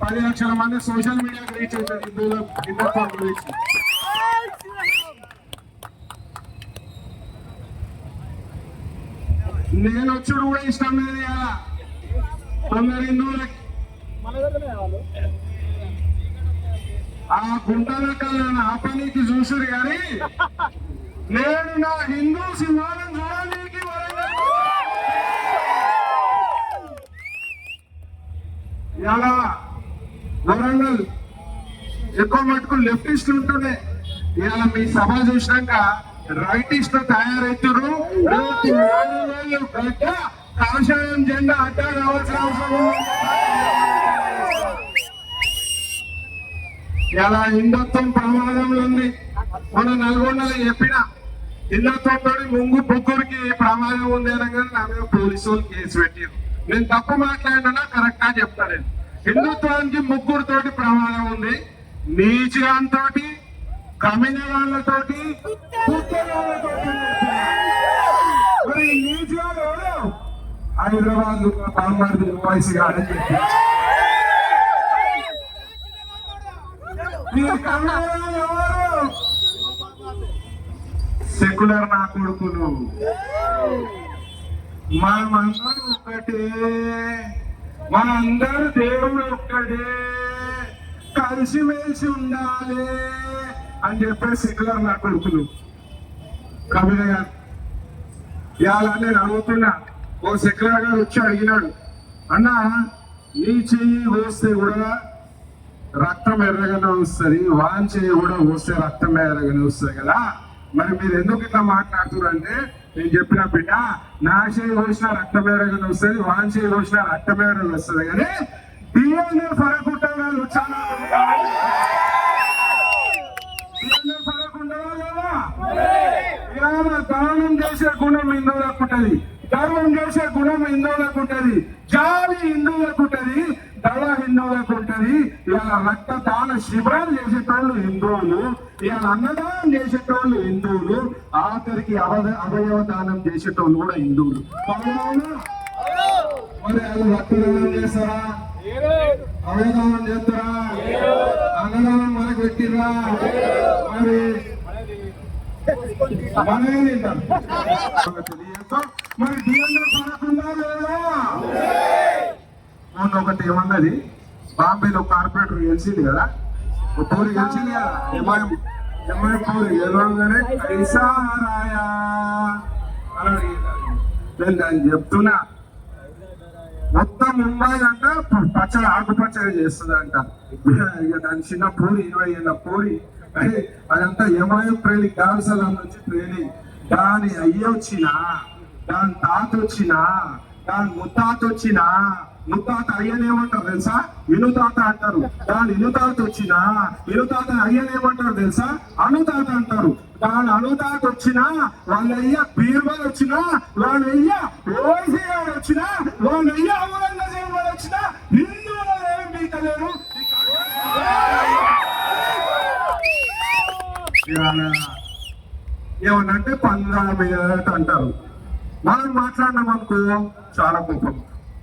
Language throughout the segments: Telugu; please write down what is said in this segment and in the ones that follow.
10 లక్షల మంది సోషల్ మీడియాకి రీచ్ అవుతారు హిందుత్వం గురించి. నేను వచ్చుడు కూడా ఇష్టం లేదు కదా కొందరు హిందువులకి. ఆ గుంటల కళ్ళని ఆ పనికి చూసారు కానీ నేను నా హిందూ సింహాలను చూడడానికి ఇలా వరంగల్ ఎక్కువ మటుకు లెఫ్టిస్ట్ ఉంటుండే. ఇవాళ మీ సభ చూసినాక రైటిస్ట్ తయారవుతారు. కాషాయం జెండా అడ్డా కావాల్సిన అవసరం. ఇలా హిందుత్వం ప్రమాదంలో ఉంది. మన నల్గొండలో చెప్పిన హిందుత్వంతో ముంగు బొగ్గురికి ప్రమాదం ఉంది అనగా నా మీద పోలీసు వాళ్ళు కేసు పెట్టారు. నేను తప్పు మాట్లాడినా కరెక్ట్ గా చెప్తాను. నేను హిందుత్వానికి ముగ్గురుతోటి ప్రమాదం ఉంది. నీచిగాంతో, కమినగాళ్ళతోటి, మరి నీచిగాడు హైదరాబాద్ బాంబార్ది వాయిస్ కాదని చెప్పి సెక్యులర్ నా కొడుకులు. మనమందరూ ఒక్కటే, మనందరూ దేవుడు ఒక్కడే, కలిసిమెలిసి ఉండాలి అని చెప్పే సెక్యులర్ నా కొడుకులు. కవిత గారు ఇవాళ నేను అడుగుతున్నా, ఓ సెక్యులర్ గారు వచ్చి అడిగినాడు, అన్నా నీ చెయ్యి కోస్తే కూడా రక్తం ఎర్రగానే వస్తుంది, వాన్ చెయ్యి కూడా వస్తే రక్తం ఎర్రగానే వస్తుంది కదా, మరి మీరు ఎందుకు ఇట్లా మాట్లాడుతున్నారు అంటే నేను చెప్పిన బిడ్డ, నా చేయి కోసినా రక్తం ఎర్రగానే వస్తుంది, వాన్ చేయి కోసినా రక్తం ఎర్రగానే వస్తుంది, కానీ డిఎన్ఏ ఫరక్ ఉంటుంది. చాలా ఫరక్ ఉండదా లేదా? ఇవాళ దానం చేసే గుణం హిందువులకు ఉంటుంది, ధర్మం చేసే గుణం హిందువులకు ఉంటుంది, జాలి హిందువులకు ఉంటుంది, దళ హిందువులకు ఉంటుంది. ఇవాళ రక్తదాన శిబిరాలు చేసేటోళ్ళు హిందువులు, ఇవాళ అన్నదానం చేసేటోళ్ళు హిందువులు, ఆఖరికి అవయవ దానం చేసేటోళ్ళు కూడా హిందువులు. మరి వాళ్ళు రక్తదానం చేస్తారా? అవయదానం చేస్తారా? అన్నదానం మనకు పెట్టిర్రా? మరి మనమే తింటాం. మరి డిఎన్ఏ పడకుండా లేదా? మొన్న ఒకటి ఏమన్నది, బాంబేలో కార్పొరేటర్ గెలిచింది కదా, పూరి గెలిచింది కదా, ఎంఐ పూరి గెలవగానే కైసారాయా అని నేను దాన్ని చెప్తున్నా. మొత్తం ముంబై అంట పచ్చడి ఆకుపచ్చడి చేస్తుందంట. ఇక దాని చిన్న పూరి 20 ఏళ్ళ పూరి, అదంతా ఎంఐ ట్రైనింగ్, డాన్సలం నుంచి ట్రైనింగ్. దాని అయ్య వచ్చినా, దాని తాత వచ్చినా, దాని ముత్తాత వచ్చినా, ముత్తాత అయ్యనేమంటారు తెలుసా? ఇనుతాత అంటారు. దాని ఇనుతాత వచ్చినా, ఇనుతాత అయ్యనేమంటారు తెలుసా? అనుతాత అంటారు. దాని అనుతాత వచ్చినా, వాళ్ళ అయ్య బీర్బల్ వచ్చినా, వాళ్ళ అయ్య ఓసీ గారు వచ్చినా, వాళ్ళ అయ్య ఔరంగజేబు గారు వచ్చినా హిందువులు ఏమి మీకలేరు. ఏమనంటే పంద్రాల మీద అంటారు. మనం మాట్లాడినాం అనుకో చాలా కోపం.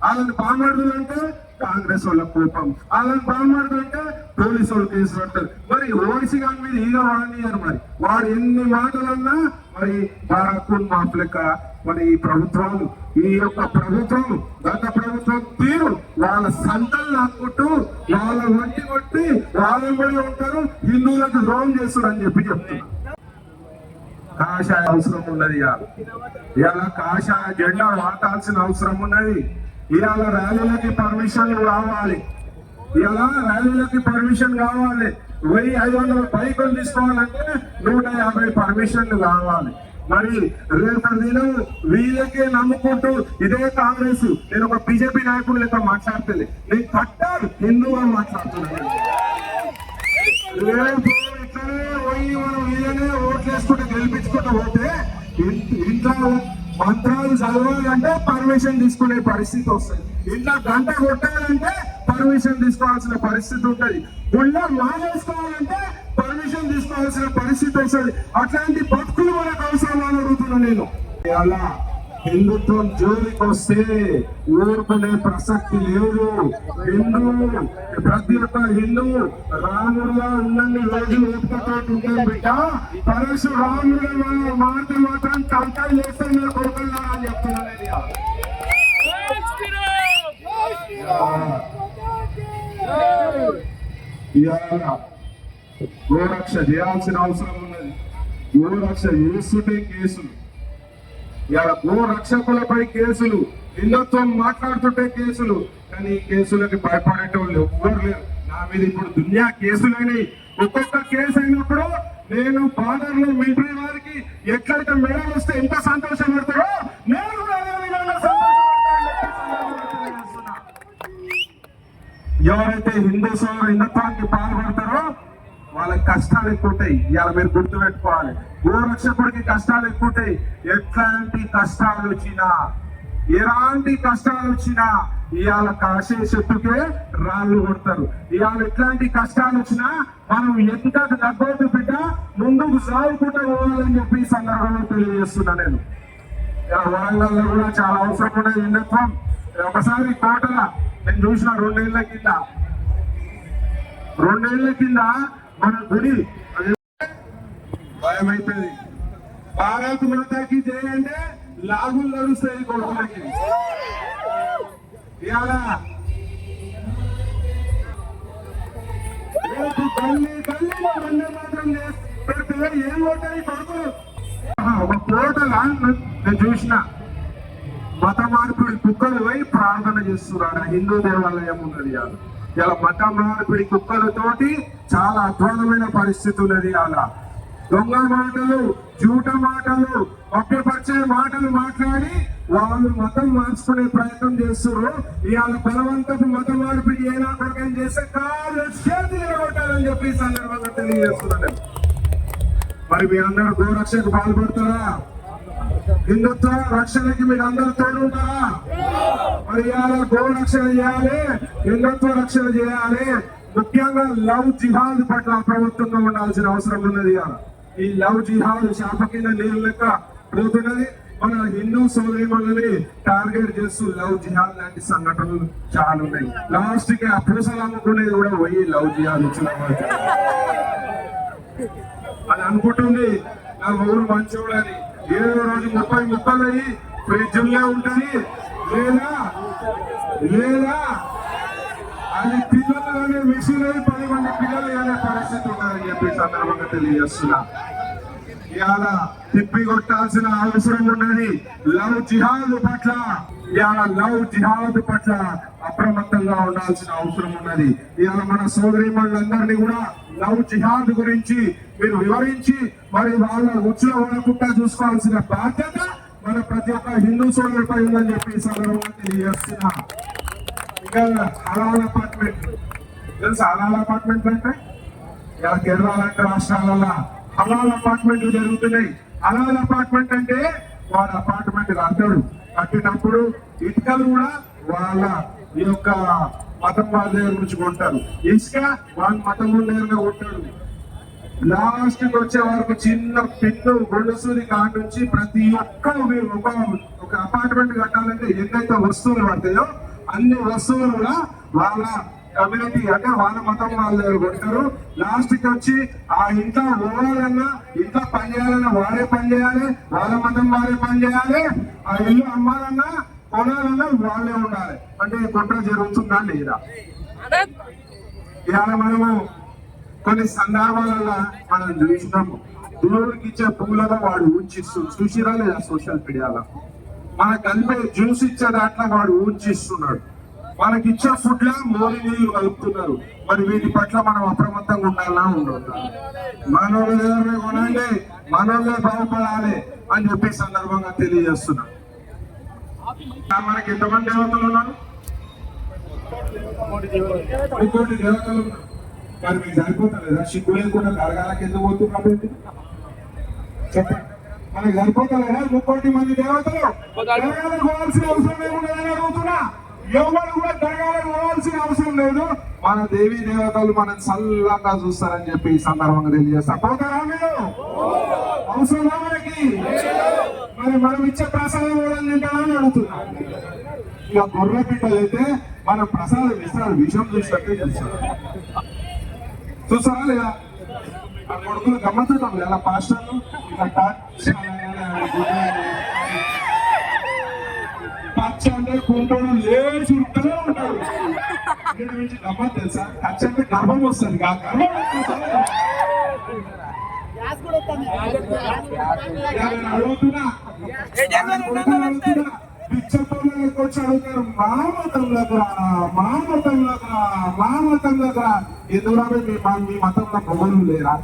వాళ్ళని బాగుమడుదులు అంటే కాంగ్రెస్ వాళ్ళకి కోపం, వాళ్ళని బాగుమడుదు అంటే పోలీసు వాళ్ళు కేసు పెడతారు. మరి ఓడిసి కానీ మీద ఈగ వాడనియారు. మరి వాడు ఎన్ని మాటలన్నా మరి బారాకున్ మాఫ్ లెక్క మరి ఈ ప్రభుత్వాలు, ఈ యొక్క ప్రభుత్వం, గత ప్రభుత్వం తీరు వాళ్ళ సంతలు లాక్కుంటూ వాళ్ళ వంటి కొట్టి వాళ్ళ కూడా ఉంటారు, హిందువులకు ద్రోహం చేస్తారు అని చెప్పి చెప్తున్నారు. కాషాయ అవసరం ఉన్నది. ఇవాళ కాషాయ జెండా వాటాల్సిన అవసరం ఉన్నది. ఇవాళ ర్యాలీలకి పర్మిషన్లు కావాలి. ఇవాళ ర్యాలీలకి పర్మిషన్ కావాలి. 1500 బైకులు తీసుకోవాలంటే 150 పర్మిషన్లు కావాలి. మరి రేపు దినం వీళ్ళకే నమ్ముకుంటూ ఇదే కాంగ్రెస్, నేను ఒక బీజేపీ నాయకుడు లెక్క మాట్లాడతలే, నేను కట్టారు హిందూ అని మాట్లాడుతున్నాను. రేపు ఇట్లనే పోయి మనం వీళ్ళనే ఓట్లు వేసుకుంటూ గెలిపించుకుంటూ పోతే ఇంట్లో మంత్రాలు చదవాలంటే పర్మిషన్ తీసుకునే పరిస్థితి వస్తుంది. ఇంట్లో గంట కొట్టాలంటే పర్మిషన్ తీసుకోవాల్సిన పరిస్థితి ఉంటుంది. గుళ్ళ మానేసుకోవాలంటే పర్మిషన్ తీసుకోవాల్సిన పరిస్థితి వస్తుంది. అట్లాంటి బతుకులు మనకు అవసరం అని అడుగుతున్నా నేను. అలా హిందుత్వం జోలికి వస్తే ఊరుకునే ప్రసక్తి లేదు. హిందూ ప్రతి ఒక్క హిందూ రాముడుగా ఉన్నన్ని రోజులు ఓపికతో ఉంటాం బిడ్డ. పరశురాముడుగా మారుతూ మాత్రం కంకాలు చేస్తే మీరు కొడుకున్నా అని చెప్తున్నాను. గోరక్ష చేయాల్సిన అవసరం ఉన్నది. గోరక్ష చేస్తుంటే కేసులు, ఇలా గోరక్షకులపై కేసులు, హిందుత్వం మాట్లాడుతుంటే కేసులు. కానీ ఈ కేసులకి భయపడేటోళ్ళు ఎవ్వరు లేరు. నా మీద ఇప్పుడు దునియా కేసులని. ఒక్కొక్క కేసు అయినప్పుడు నేను బార్డర్ లో మిలిటరీ వారికి ఎట్లయితే మెడల్ వస్తే ఎంత సంతోషపడతారో నేను కూడా అదే విధంగా ఎవరైతే హిందుత్వానికి పాల్పడతారో వాళ్ళకి కష్టాలు ఎక్కువ ఉంటాయి. ఇవాళ మీరు గుర్తుపెట్టుకోవాలి, గోరక్షకుడికి కష్టాలు ఎక్కువ ఉంటాయి. ఎట్లాంటి కష్టాలు వచ్చినా, ఎలాంటి కష్టాలు వచ్చినా ఇవాళ కాసే చెట్టుకే రాళ్ళు కొడతారు. ఇవాళ ఎట్లాంటి కష్టాలు వచ్చినా మనం ఎంత తగ్గొద్దు బిడ్డ, ముందుకు సాగుకుంటూ పోవాలని చెప్పి ఈ సందర్భంలో తెలియజేస్తున్నా. నేను వరంగల్లో కూడా చాలా అవసరం ఉన్నది హిందుత్వం. ఒకసారి కోటల నేను చూసిన 2 ఏళ్ల కింద మన గుడి భయం అవుతుంది. భారత్ మాతాకి జై అంటే లాగులు నడుస్తాయి కొడుకులకి. ఇవాళ గల్లీలో వందే మాత్రం పెడితే ఏం పోతాయి కొడుకులు. ఒక కోటల నేను చూసిన మత మార్పిడి కుక్కలు పోయి ప్రార్థన చేస్తున్నారు. హిందూ దేవాలయం ఉన్నది. ఇలా మత మార్పిడి కుక్కలతోటి చాలా అద్భుతమైన పరిస్థితి ఉన్నది. అలా దొంగ మాటలు, జూట మాటలు, మభ్యపరిచే మాటలు మాట్లాడి వాళ్ళు మతం మార్చుకునే ప్రయత్నం చేస్తున్నారు. ఇవాళ బలవంతపు మత మార్పిడి ఏనా కొరకం చేస్తే కాళ్ళు చేతి నిలబట్టాలని చెప్పి సందర్భంగా తెలియజేస్తున్నాను. మరి మీ అందరూ గోరక్షకు పాల్పడతారా? హిందుత్వ రక్షణకి మీరు అందరూ తోడుంటారా? మరి ఇవాళ గోరక్షణ చేయాలి, హిందుత్వ రక్షణ చేయాలి. ముఖ్యంగా లవ్ జిహాద్ పట్ల అప్రమత్తంగా ఉండాల్సిన అవసరం ఉన్నది. ఈ లవ్ జిహాద్ శాప కింద నీళ్ళు లెక్క పోతున్నది. మన హిందూ సోదరులని టార్గెట్ చేస్తూ లవ్ జిహాద్ లాంటి సంఘటనలు చాలా ఉన్నాయి. లాస్ట్ కి ఆ పూసలు అమ్ముకునేది కూడా పోయి లవ్ జిహాద్ ఇచ్చిన అది అనుకుంటుంది నా ఊరు మంచోడని. ఏదో రోజు 30 ముక్కలు అయ్యి ఫ్రిడ్జ్లే ఉంటది, లేదా అది పిల్లలు అనే మిషన్ 10 మంది పిల్లలు అనే పరిస్థితి ఉంటుందని చెప్పి సందర్భంగా తెలియజేస్తున్నా. ఇవాళ తిప్పి కొట్టాల్సిన అవసరం ఉన్నది లవ్ జిహాద్ పట్ల. ఇవాళ లవ్ జిహాద్ పట్ల అప్రమత్తంగా ఉండాల్సిన అవసరం ఉన్నది. ఇవాళ మన సోదరీమణులందరినీ కూడా లవ్ జిహాద్ గురించి మీరు వివరించి మరి వాళ్ళ ఉచ్చులో ఉండకుండా చూసుకోవాల్సిన బాధ్యత మన ప్రతి ఒక్క హిందూ సోదరుపై ఉందని చెప్పి ఈ సందర్భంగా తెలియజేస్తున్నా. ఇంకా హలాల్ అపార్ట్మెంట్ తెలుసు. హలాల్ అపార్ట్మెంట్ అంటే ఇలా కేరళ లాంటి రాష్ట్రాలలో హలాల్ అపార్ట్మెంట్లు జరుగుతున్నాయి. హలాల్ అపార్ట్మెంట్ అంటే వాడు అపార్ట్మెంట్ కడతాడు, కట్టినప్పుడు ఇటుకలు కూడా వాళ్ళ ఈ యొక్క మతం వాళ్ళ దగ్గర నుంచి కొంటారు, ఇసుక వాళ్ళ మతం దగ్గర కొంటాడు. లాస్ట్ కి వచ్చే వరకు చిన్న పిన్ను గొలుసుది కాడ నుంచి ప్రతి ఒక్కరు మీరు ఒక అపార్ట్మెంట్ కట్టాలంటే ఎన్నైతే వస్తువులు పడతాయో అన్ని వస్తువులు కూడా వాళ్ళ కమ్యూనిటీ అంటే వాళ్ళ మతం వాళ్ళ దగ్గర కొడతారు. లాస్ట్ కి వచ్చి ఆ ఇంట్లో పోవాలన్నా, ఇంట్లో పని చేయాలన్నా వాడే పని చేయాలి, వాళ్ళ మతం వాడే పని చేయాలి. ఆ ఇల్లు అమ్మాలన్నా కొనాలన్నా వాళ్ళే ఉండాలి. అంటే కుట్ర జరుగుతుందా లేదా? ఇవాళ మనము కొన్ని సందర్భాలలో మనం చూసినాము, దేవుడికి ఇచ్చే పువ్వులలో వాడు ఊంచిస్తుంది. చూసిరా లేదా సోషల్ మీడియాలో? మనకు కలిపే జ్యూస్ ఇచ్చే దాంట్లో వాడు ఊంచిస్తున్నాడు. మనకి ఇచ్చే ఫుడ్ లో మోరి నీళ్లు కలుపుతున్నారు. మరి వీటి పట్ల మనం అప్రమత్తంగా ఉండాలా ఉండొద్దా? మనోళ్ళ దగ్గర కొనండి, మనోళ్ళే బాగుపడాలి అని చెప్పే సందర్భంగా తెలియజేస్తున్నాం. మనకి ఎంతమంది దేవతలు ఉన్నారు? 3 కోటి దేవతలు ఉన్నారు. మరి మీకు సరిపోతలేదా? సిగ్గు లేకుండా కరగాలకి ఎందుకు పోతుంది కాబట్టి చెప్పండి. మనకి సరిపోతలేదా? 3 కోటి మంది దేవతలు కరగాలకు పోవాల్సిన అవసరం లేకుండా అడుగుతున్నా. ఎవరు కూడా దర్గాలకు పోవాల్సిన అవసరం లేదు. మన దేవీ దేవతలు మనం చల్లగా చూస్తారని చెప్పి ఈ సందర్భంగా తెలియజేస్తాం. పోతారా మీరు? అవసరమా మనకి? మరి మనం ఇచ్చే ప్రసాదం కూడా తింటామని అడుగుతున్నా. ఇక గొర్రె పిట్టలు అయితే మనం ప్రసాదం ఇస్తారు, విషయం చూసినట్టే చూస్తారు. చూస్తారా లేదా? ఆ కొడుకులు గమ్మతుంటాం లేదా పాస్టర్లు పచ్చ అంటే కుంటోడు లేచి ఉంటూనే ఉంటాడు. ఇక్కడ నుంచి గమ్మత్ తెలుసా? ఖర్చు అంటే గర్భం వస్తుంది. ఆ గర్భం అడుగుతున్నా పిచ్చపల్లికి వచ్చి అడుగుతారు, మా మతంలోకి రా, మా మతంలోకి రా, మా మతంలోకి రా. ఎందుకు మీ మతంలో పొగలు లేరా?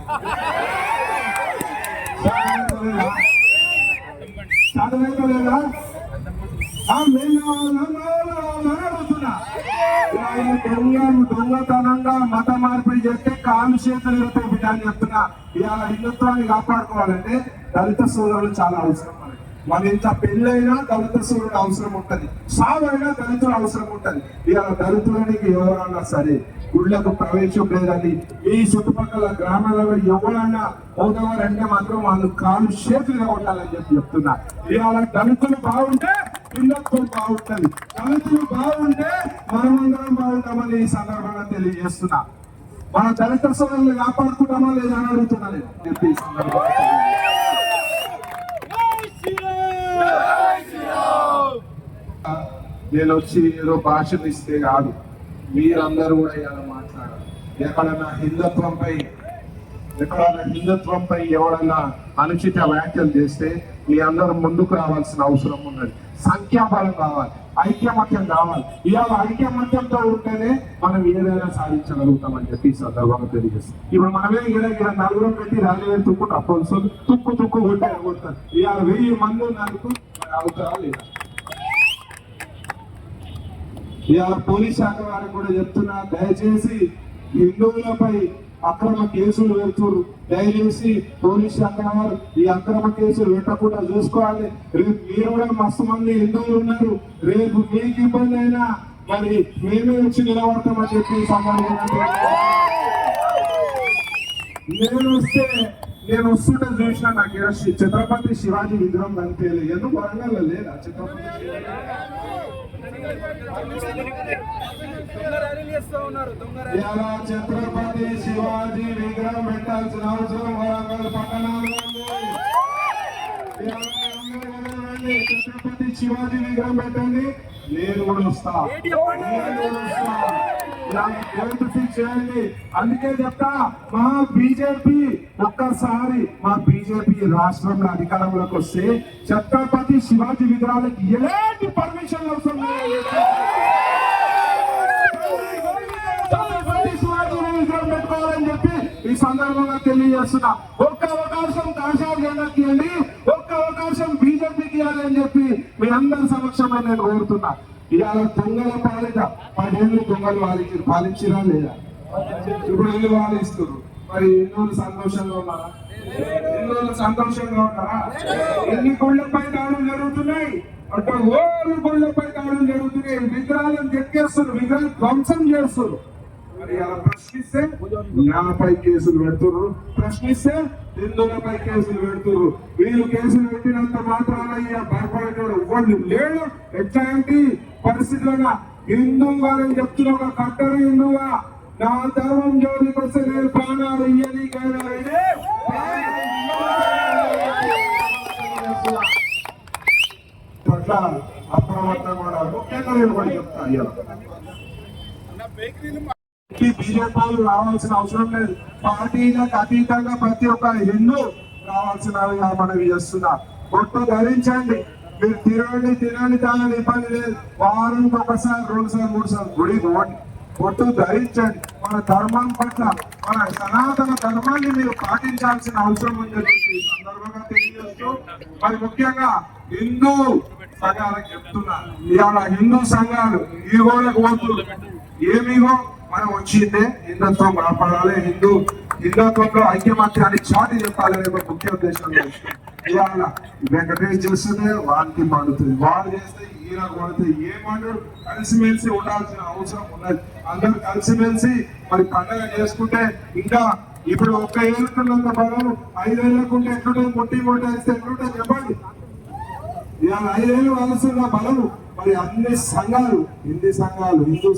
చదవలేదా? అడుగుతున్నా. దొంగతనంగా మత మార్పిడి చేస్తే కాలు చేతులు ఇరుతాయి బిడ్డ అని చెప్తున్నా. ఇవాళ హిందుత్వాన్ని కాపాడుకోవాలంటే దళిత సోదరులు చాలా అవసరం. మన ఇంత పెళ్ళైనా దళిత సోదరుడు అవసరం ఉంటది, సావైనా దళితులు అవసరం ఉంటది. ఇవాళ దళితులకి ఎవరన్నా సరే గుళ్ళకు ప్రవేశం లేదని ఈ చుట్టుపక్కల గ్రామాలలో ఎవరైనా పోదవారంటే మాత్రం వాళ్ళు కాలు చేతులుగా ఉండాలని చెప్పి చెప్తున్నా. ఇవాళ దళితులు బాగుంటే హిందుత్వం బాగుంటది, దళితులు బాగుంటే మనమందరం బాగుంటామని ఈ సందర్భంగా తెలియజేస్తున్నా. మన దళిత సోదరులు కాపాడుకుంటామా లేదా అని అడుగుతున్నా నేను చెప్పి ఈ సందర్భంగా. నేను వచ్చి ఏదో భాషను ఇస్తే కాదు, మీరందరూ కూడా ఇలా మాట్లాడాలి. ఎక్కడన్నా హిందుత్వంపై ఎవడన్నా అనుచిత వ్యాఖ్యలు చేస్తే మీ అందరూ ముందుకు రావాల్సిన అవసరం ఉన్నది. సంఖ్యాబలం కావాలి, ఐక్యమత్యం కావాలి. ఇవాళ ఐక్యమత్యంతో ఉంటేనే మనం ఏదైనా సాధించగలుగుతామని చెప్పి ఈ సందర్భంగా తెలియజేస్తాం. ఇప్పుడు మనమే ఇక్కడ నలుగురు పెట్టి ర్యాలీ తుక్కుంటాం, తుక్కు కొట్టే కొడతారు. ఇవాళ 1000 మంది ఉన్నందుకు అవుతారా లేదా? ఇవాళ పోలీస్ శాఖ వారికి కూడా చెప్తున్నా, దయచేసి హిందువులపై అక్రమ కేసులు పెడుతున్నారు. దయచేసి పోలీస్ శాఖ వారు ఈ అక్రమ కేసులు పెట్టకుండా చూసుకోవాలి. రేపు మీరు కూడా మస్తు మంది హిందువులు ఉన్నారు, రేపు మీకు ఇబ్బంది అయినా మరి మేమే వచ్చి నిలబడతామని చెప్పి సందర్భంగా నేను వస్తుంటే చూసినా నాకు ఛత్రపతి శివాజీ విగ్రహం కనిపించలేదు. ఎందుకు వరంగల్ లేదా ఛత్రపతి ఛత్రపతి శివాజీ విగ్రహం పెట్టాల్సిన అవసరం వరంగల్ పట్టణంలో ఛత్రపతి శివాజీ విగ్రహం పెట్టండి, నేను కూడా వస్తా. చేయండి. అందుకే చెప్తా, మా బీజేపీ ఒక్కసారి మా బీజేపీ రాష్ట్రంలో అధికారంలోకి వస్తే ఛత్రపతి శివాజీ విగ్రహాలకి ఎలాంటి పర్మిషన్ అవసరం లేదు. ఛత్రపతి శివాజీ విగ్రహం పెట్టుకోవాలని చెప్పి ఈ సందర్భంగా తెలియజేస్తున్నా. ఒక్క అవకాశం కాషాయ జెండాకి ఇవ్వండి, ఒక్క అవకాశం బీజేపీకి ఇవ్వాలి అని చెప్పి మీ అందరి సమక్షంలో నేను కోరుతున్నా. ఇవాళ దొంగల పాలిట 10 ఏళ్ళు దొంగలు పాలించిరా లేదా? ఇప్పుడు ఇల్లు పాలిస్తున్నారు. మరి హిందువులు సంతోషంగా ఉన్నారా? ఎన్ని గుళ్ళపై దాడులు జరుగుతున్నాయి అంటే ఓరు గుళ్ళపై దాడులు జరుగుతున్నాయి. విగ్రహాలను చెక్కేస్తున్నారు, విగ్రహాలు ధ్వంసం చేస్తున్నారు. మరి అలా ప్రశ్నిస్తే నాపై కేసులు పెడుతున్నారు, ప్రశ్నిస్తే హిందువులపై కేసులు పెడుతున్నారు. వీళ్ళు కేసులు పెట్టినంత మాత్రాన భయపడేటోడు వాళ్ళు లేడు. ఎట్లాంటి పరిస్థితుల్లో హిందువుగారని చెప్తున్న ఒక కట్టరు హిందువుగా నా ధర్మం జోలికి వస్తే నేను ప్రాణాలు ఇయ్యని పట్ల అప్రమత్తంగా కూడా ముఖ్యంగా నేను కూడా చెప్తాను. బీజేపీ రావాల్సిన అవసరం లేదు, పార్టీలకు అతీతంగా ప్రతి ఒక్క హిందూ రావాల్సినవిగా మనవి చేస్తున్నా. బొట్టు ధరించండి, మీరు తినండి తాగని ఇబ్బంది లేదు. వారానికి 1 సారి 2 సార్లు 3 సార్లు గుడి పోండి, బొట్టు ధరించండి. మన ధర్మం పట్ల, మన సనాతన ధర్మాన్ని మీరు పాటించాల్సిన అవసరం ఉందని చెప్పి ఈ సందర్భంగా తెలియజేస్తూ, మరి ముఖ్యంగా హిందూ సంఘాలకు చెప్తున్నా, ఇవాళ హిందూ సంఘాలు ఈగోలకు పోతున్నారు. ఏమిగో మనం వచ్చిందే హిందుత్వం కాపాడాలి, హిందుత్వంలో ఐక్యమత్యాన్ని చాటి చెప్పాలనే ఒక ముఖ్య ఉద్దేశంలో ఇవాళ వెంకటేష్ చేస్తే వారికి మండుతుంది, వాళ్ళు చేస్తే తీరా కొడితే ఏమంటాడు కలిసిమెలిసి ఉండాల్సిన అవసరం ఉన్నది. అందరూ కలిసిమెలిసి మరి పండగ చేసుకుంటే ఇంకా ఇప్పుడు ఒక్క ఏళ్ళకున్నంత బలం 5 ఏళ్ళకుంటే ఎట్లుంటే ముట్టి వేస్తే ఎట్లుంటే చెప్పండి. ఇవాళ 5 ఏళ్ళు వలసిన బలం మరి అన్ని సంఘాలు హిందూ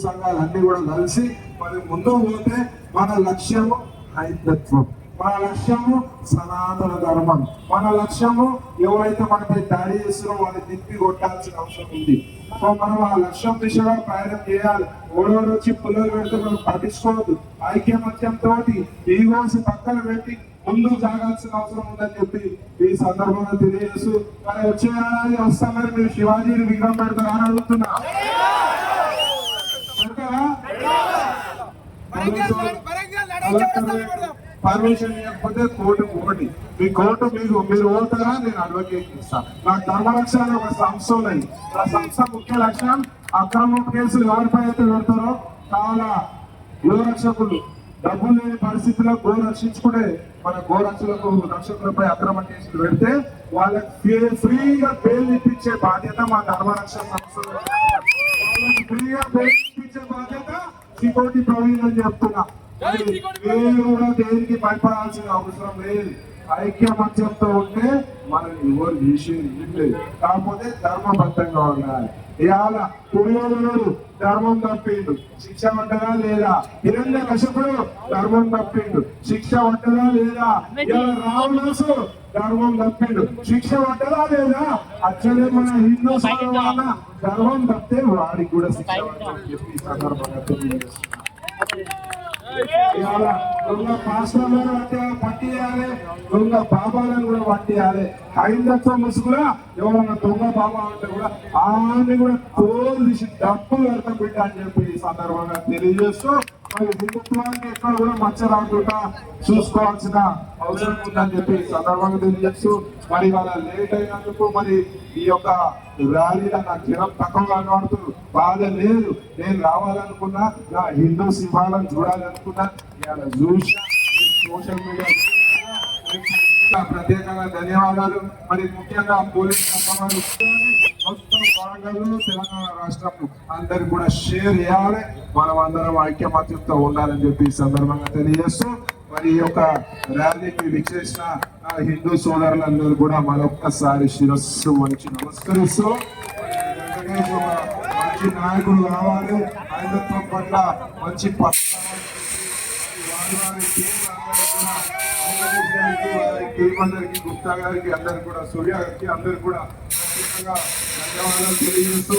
సంఘాలు అన్ని కూడా కలిసి మరి ముందుకు పోతే మన లక్ష్యము హైందత్వం, మన లక్ష్యము సనాతన ధర్మం, మన లక్ష్యము ఎవరైతే మనపై దాడి చేస్తున్నారో వాళ్ళని తిప్పి కొట్టాల్సిన అవసరం ఉంది. సో మనం ఆ లక్ష్యం దిశగా ప్రయాణం చేయాలి. ఓడోడు వచ్చి పుల్లలు పెడితే మనం పట్టించుకోవద్దు. ఐక్యమత్యంతో ఈగోస్ పక్కన పెట్టి ముందుకు సాగాల్సిన అవసరం ఉందని చెప్పి ఈ సందర్భంగా తెలియజేస్తూ మరి వచ్చే ఏడాది వస్తామని మీరు శివాజీని విగ్రహం పెడతారని అడుగుతున్నా. పర్మిషన్ ఇవ్వకపోతే కోర్టు పోటీ, మీ కోర్టు మీరు ఓతారా నేను అడ్వకేట్ ఇస్తాను. నాకు ధర్మరక్షణ అనే ఒక సంస్థ ఉన్నాయి. ఆ సంస్థ ముఖ్య లక్ష్యం అక్రమ కేసులు ఎవరిపై అయితే పెడతారో చాలా గోరక్షకులు డబ్బులు లేని పరిస్థితుల్లో గో రక్షించుకునే మన రక్షకులపై అక్రమ కేసులు పెడితే వాళ్ళకి ఫ్రీగా బెయిల్ ఇప్పించే బాధ్యత మా ధర్మరక్షణ సంస్థ. వాళ్ళకి ఫ్రీగా బెయిల్ ఇప్పించే బాధ్యత శ్రీకోటి ప్రవీణ్ అని చెప్తున్నా. మీరు కూడా దేనికి భయపడాల్సిన అవసరం లేదు. ఐక్యమత్యంతో ఉంటే మనం ఎవరు చేసేది లేదు. కాకపోతే ధర్మబద్ధంగా ఉండాలి. ఇవాళ దుర్యోధనుడు ధర్మం తప్పిండు, శిక్ష పడ్డదా లేదా? హిరణ్యకశిపుడు ధర్మం తప్పిండు, శిక్ష పడ్డదా లేదా? ఇవాళ రావణాసు ధర్మం తప్పిండు, శిక్ష పడ్డదా లేదా? అచ్చలే మన హిందూ సోదరుల ధర్మం తప్పితే వాడికి కూడా శిక్ష పడ్డదని చెప్పి సందర్భంగా తెలియజేస్తున్నా. ఇవాళ దొంగ పాస్టర్లను పట్టియాలి, దొంగ బాబాలను కూడా పట్టియాలి. హైందత్వ ముసుగులా ఎవరన్నా దొంగ బాబా అంటే కూడా ఆమె కూడా తోలు తీసి డబ్బు కడతాం బిడ్డ అని చెప్పి ఈ సందర్భంగా తెలియజేస్తూ మరి హిందుత్వానికి ఎక్కడ కూడా మచ్చ రాకుండా చూసుకోవాల్సిన అవసరం ఉందని చెప్పి ఈ సందర్భంగా తెలియజేస్తూ మరి వాళ్ళ లేట్ అయినందుకు మరి ఈ యొక్క ర్యాలీలో నాకు జనం తక్కువగా కనబడుతుంది. బాధ లేదు, నేను రావాలనుకున్నా, నా హిందూ సింహాలను చూడాలనుకున్నా ఇలా చూసా. సోషల్ మీడియా ప్రత్యేకంగా ధన్యవాదాలు. మరి ముఖ్యంగా పోలీస్ మొత్తం వరంగల్ తెలంగాణ రాష్ట్రం అందరికి కూడా షేర్ చేయాలి. మనం అందరం ఐక్యమత్యంతో ఉండాలని చెప్పి ఈ సందర్భంగా తెలియజేస్తూ మరి ఈ యొక్క ర్యాలీకి విచ్చేసిన హిందూ సోదరులందరూ కూడా మరొక్కసారి శిరస్సు వంచి నమస్కరిస్తూ మంచి నాయకులు కావాలి, హైందత్వం పట్ల మంచి అందరికి గుప్తా గారికి అందరికి కూడా సూర్య గారికి అందరికి కూడా ధన్యవాదాలు తెలియజేస్తూ